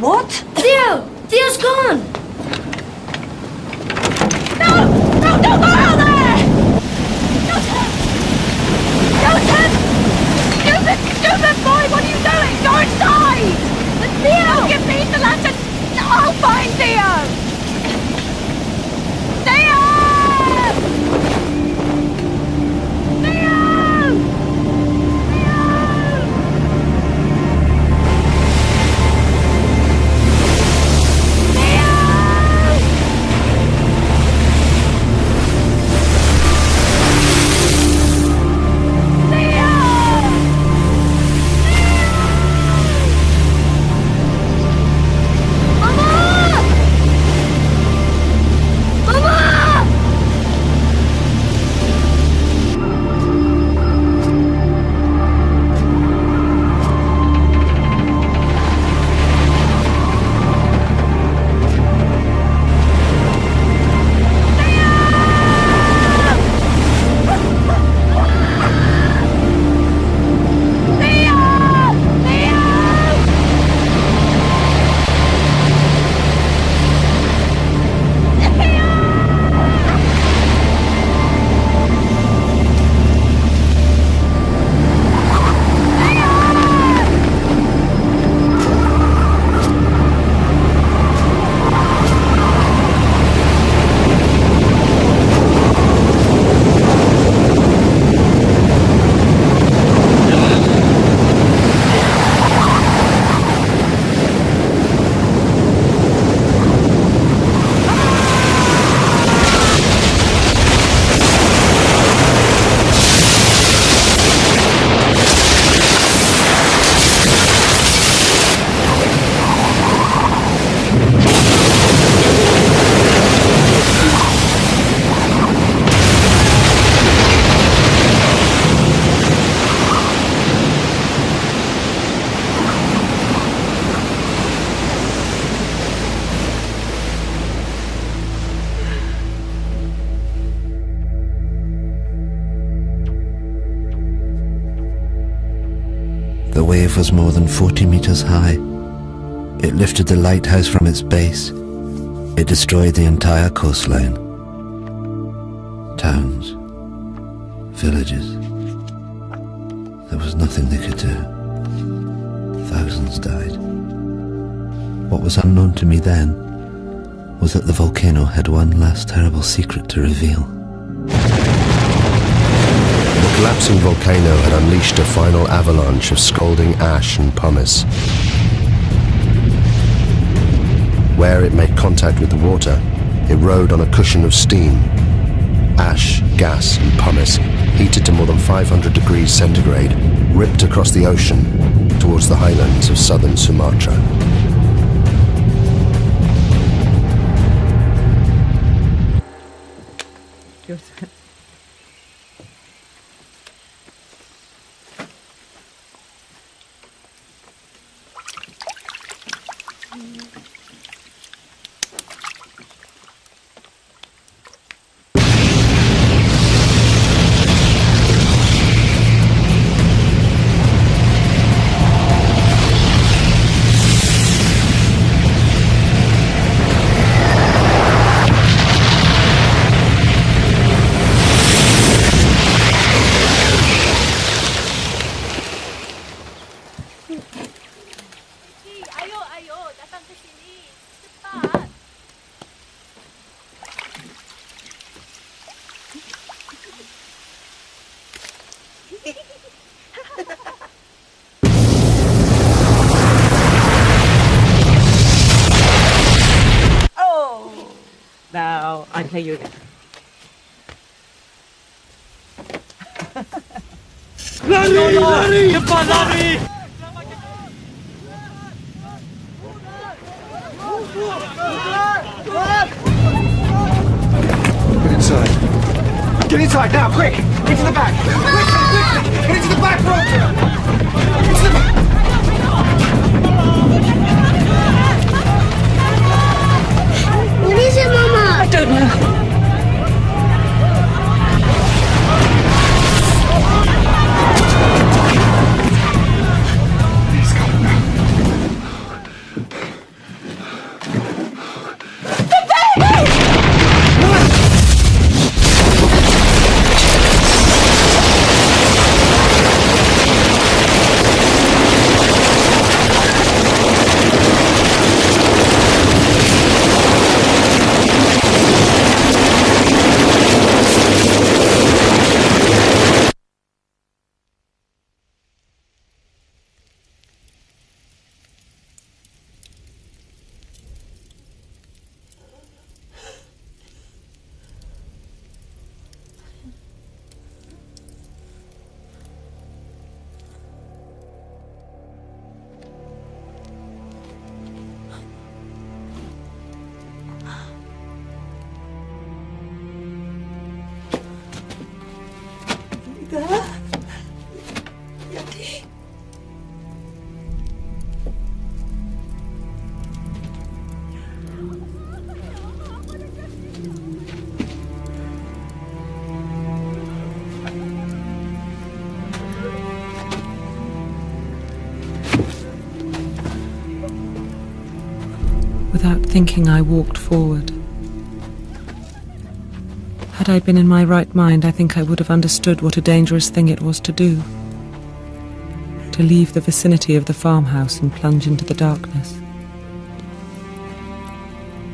What? Theo! Theo's gone! No! No, don't go out there! Joseph! Joseph! Joseph, boy, what are you doing? Go inside! But Theo! Give me the lantern! I'll find Theo! Theo! The wave was more than 40 meters high. It lifted the lighthouse from its base. It destroyed the entire coastline. Towns, villages. There was nothing they could do. Thousands died. What was unknown to me then was that the volcano had one last terrible secret to reveal. The collapsing volcano had unleashed a final avalanche of scalding ash and pumice. Where it made contact with the water, it rode on a cushion of steam. Ash, gas and pumice, heated to more than 500 degrees centigrade, ripped across the ocean towards the highlands of southern Sumatra. Now, I play you again. Lari! Lari! Cepat lari! Get inside. Get inside now, quick! Into the back! Quickly! Get into the back room! Into the back! What is it, Mama? I don't know. He's coming now. Without thinking, I walked forward. Had I been in my right mind, I think I would have understood what a dangerous thing it was to do. To leave the vicinity of the farmhouse and plunge into the darkness.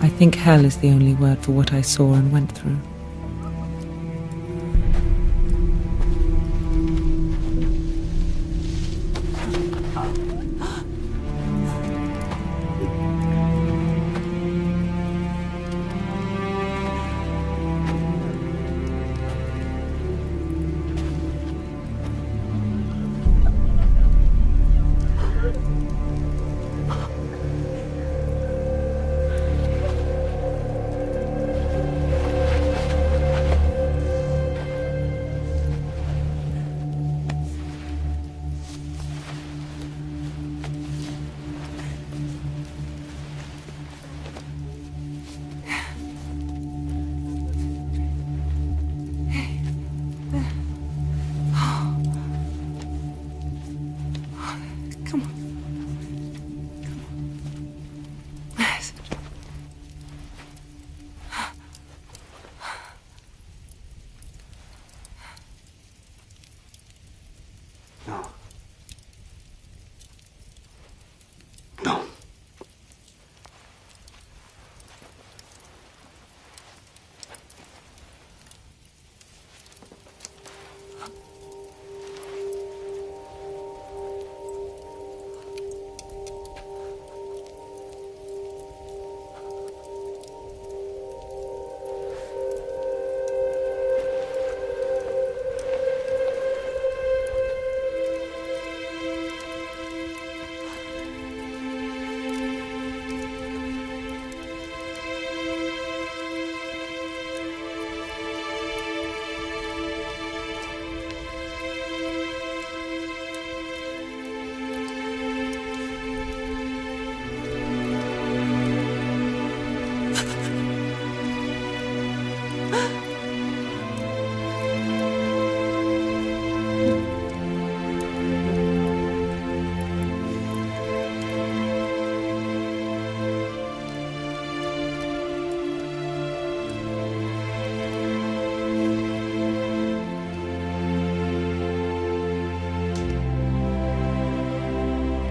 I think hell is the only word for what I saw and went through.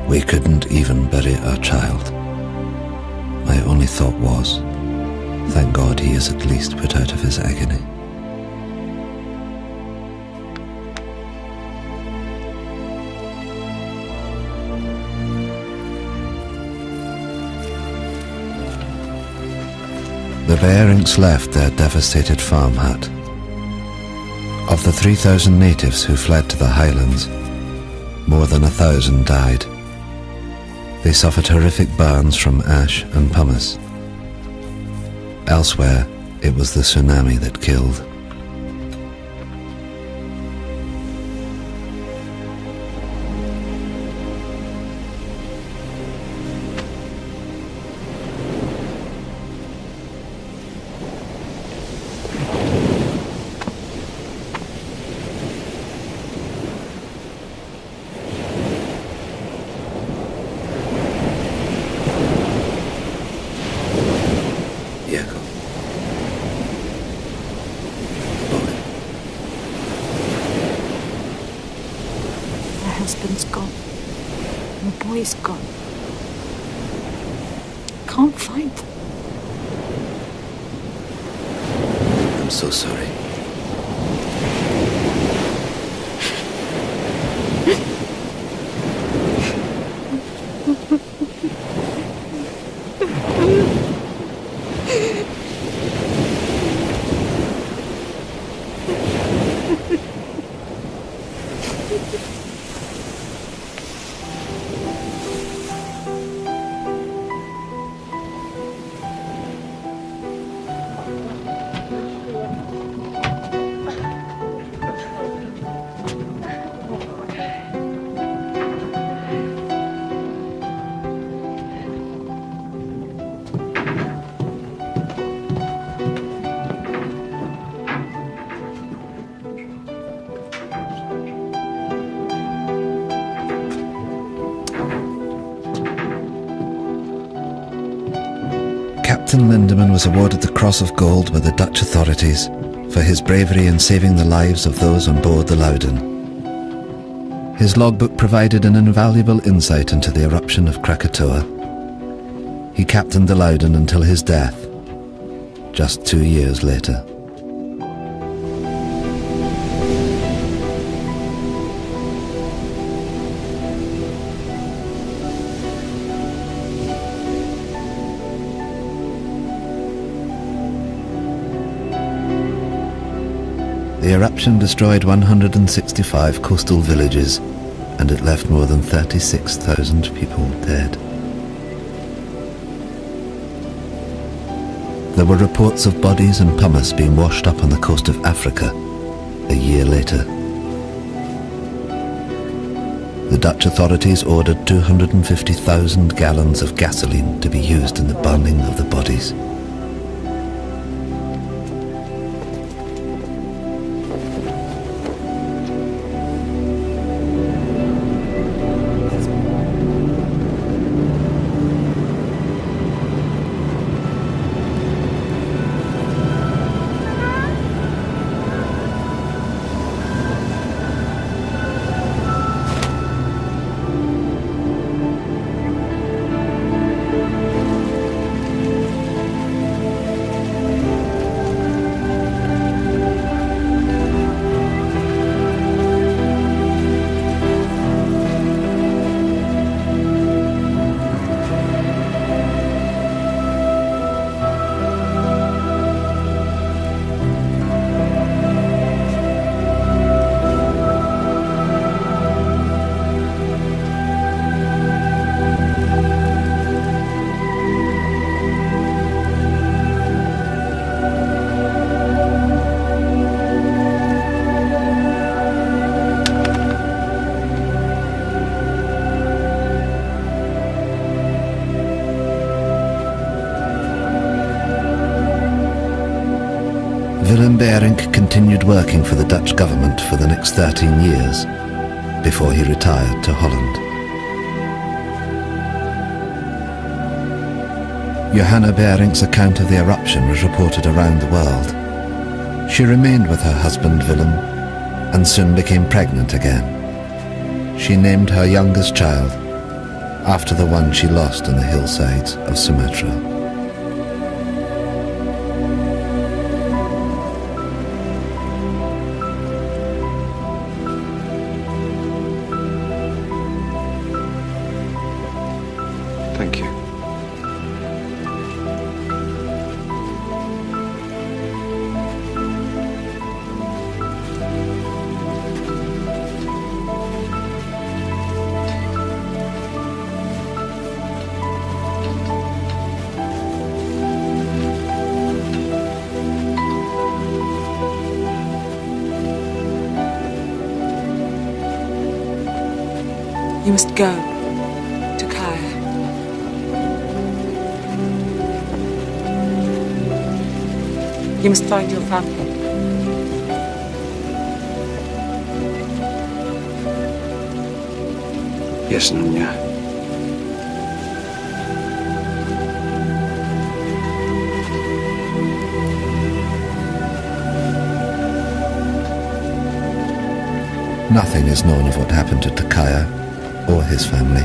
We couldn't even bury our child. My only thought was, thank God he is at least put out of his agony. The Bearings left their devastated farm hut. Of the 3,000 natives who fled to the highlands, more than 1,000 died. They suffered horrific burns from ash and pumice. Elsewhere, it was the tsunami that killed. Husband's gone. My boy's gone. Can't find them. I'm so sorry. Captain Lindeman was awarded the Cross of Gold by the Dutch authorities for his bravery in saving the lives of those on board the Loudon. His logbook provided an invaluable insight into the eruption of Krakatau. He captained the Loudon until his death, just 2 years later. The eruption destroyed 165 coastal villages, and it left more than 36,000 people dead. There were reports of bodies and pumice being washed up on the coast of Africa a year later. The Dutch authorities ordered 250,000 gallons of gasoline to be used in the burning of the bodies. Willem Beirink continued working for the Dutch government for the next 13 years before he retired to Holland. Johanna Beirink's account of the eruption was reported around the world. She remained with her husband Willem and soon became pregnant again. She named her youngest child after the one she lost on the hillsides of Sumatra. Thank you. You must go to Kaya. You must find your family. Yes, Nunya. Nothing is known of what happened to Takaya or his family.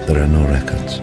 There are no records.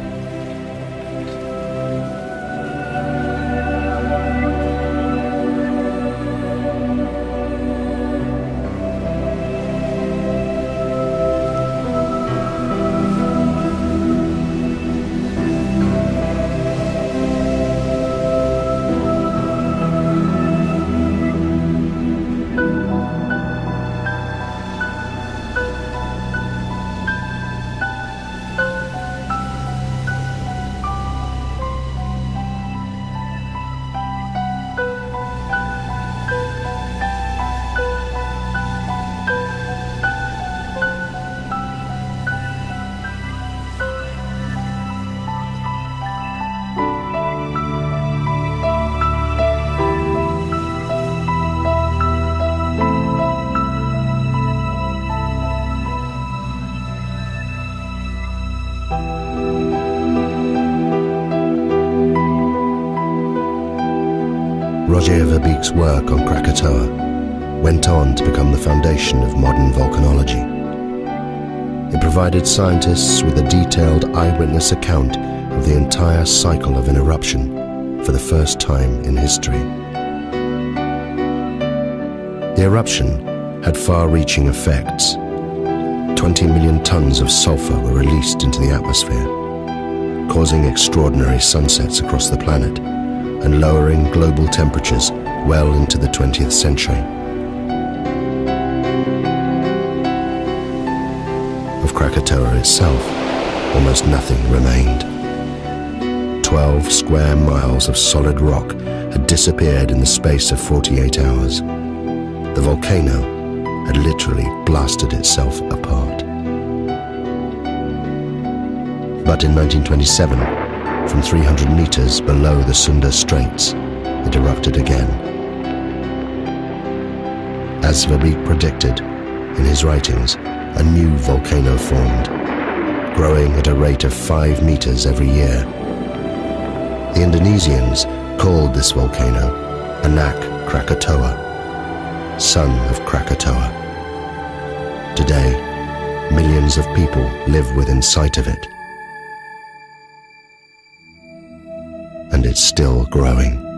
Roger Verbeek's work on Krakatoa went on to become the foundation of modern volcanology. It provided scientists with a detailed eyewitness account of the entire cycle of an eruption for the first time in history. The eruption had far-reaching effects. 20 million tons of sulfur were released into the atmosphere, causing extraordinary sunsets across the planet and lowering global temperatures well into the 20th century. Of Krakatoa itself, almost nothing remained. 12 square miles of solid rock had disappeared in the space of 48 hours. The volcano had literally blasted itself apart. But in 1927, from 300 meters below the Sunda Straits, it erupted again. As Verbeek predicted in his writings, a new volcano formed, growing at a rate of 5 meters every year. The Indonesians called this volcano Anak Krakatoa, son of Krakatoa. Today, millions of people live within sight of it. And it's still growing.